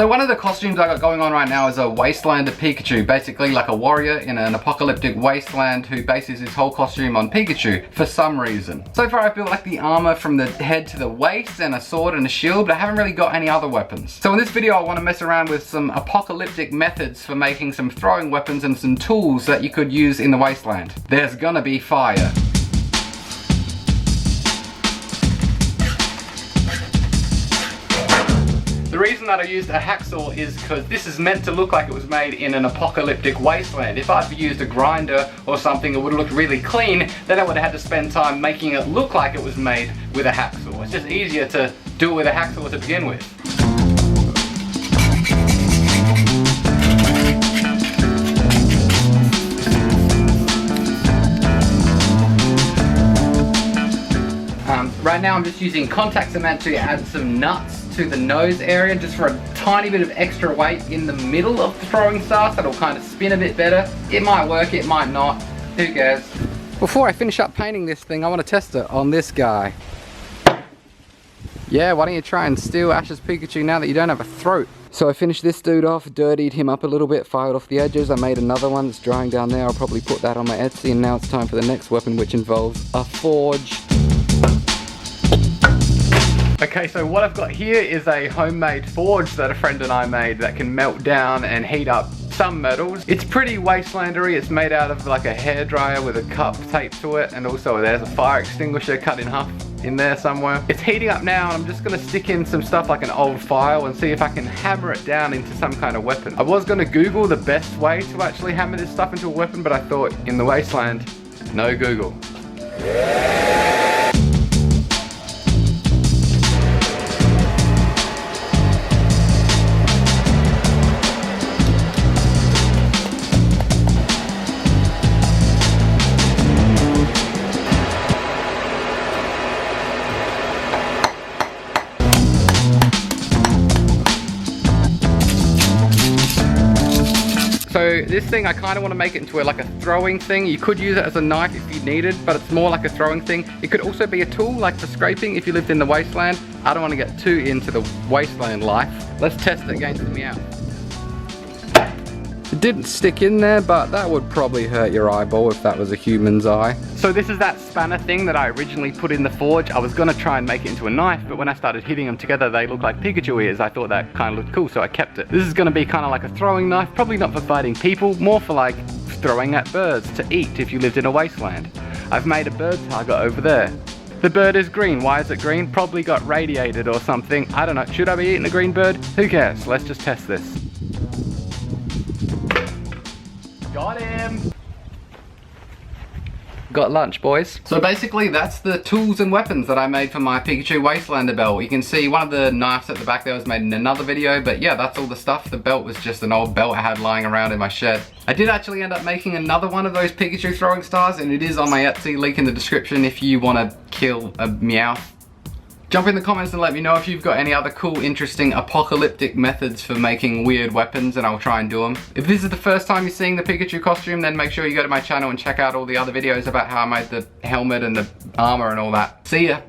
So one of the costumes I got going on right now is a Wastelander Pikachu, basically like a warrior in an apocalyptic wasteland who bases his whole costume on Pikachu for some reason. So far I've built like the armor from the head to the waist and a sword and a shield, but I haven't really got any other weapons. So in this video I want to mess around with some apocalyptic methods for making some throwing weapons and some tools that you could use in the wasteland. There's gonna be fire. The reason that I used a hacksaw is because this is meant to look like it was made in an apocalyptic wasteland. If I'd used a grinder or something, it would have looked really clean, then I would have had to spend time making it look like it was made with a hacksaw. It's just easier to do it with a hacksaw to begin with. Right now I'm just using contact cement to add some nuts to the nose area, just for a tiny bit of extra weight in the middle of the throwing star, so it'll kind of spin a bit better. It might work, it might not, who cares. Before I finish up painting this thing, I want to test it on this guy. Yeah, why don't you try and steal Ash's Pikachu now that you don't have a throat? So I finished this dude off, dirtied him up a little bit, filed off the edges. I made another one that's drying down there. I'll probably put that on my Etsy, and now it's time for the next weapon, which involves a forge. Okay, so what I've got here is a homemade forge that a friend and I made that can melt down and heat up some metals. It's pretty wastelandery. It's made out of like a hairdryer with a cup taped to it, and also there's a fire extinguisher cut in half in there somewhere. It's heating up now, and I'm just gonna stick in some stuff like an old file and see if I can hammer it down into some kind of weapon. I was gonna Google the best way to actually hammer this stuff into a weapon, but I thought in the wasteland, no Google. So this thing, I kind of want to make it into like a throwing thing. You could use it as a knife if you needed, but it's more like a throwing thing. It could also be a tool, like for scraping if you lived in the wasteland. I don't want to get too into the wasteland life. Let's test it against the Meow. It didn't stick in there, but that would probably hurt your eyeball if that was a human's eye. So this is that spanner thing that I originally put in the forge. I was gonna try and make it into a knife, but when I started hitting them together, they looked like Pikachu ears. I thought that kind of looked cool, so I kept it. This is gonna be kind of like a throwing knife, probably not for fighting people, more for like throwing at birds to eat if you lived in a wasteland. I've made a bird target over there. The bird is green. Why is it green? Probably got radiated or something. I don't know. Should I be eating a green bird? Who cares? Let's just test this. Got him! Got lunch, boys. So basically that's the tools and weapons that I made for my Pikachu Wastelander belt. You can see one of the knives at the back there was made in another video, but yeah, that's all the stuff. The belt was just an old belt I had lying around in my shed. I did actually end up making another one of those Pikachu throwing stars, and it is on my Etsy, link in the description if you want to kill a Meowth. Jump in the comments and let me know if you've got any other cool, interesting, apocalyptic methods for making weird weapons, and I'll try and do them. If this is the first time you're seeing the Pikachu costume, then make sure you go to my channel and check out all the other videos about how I made the helmet and the armor and all that. See ya!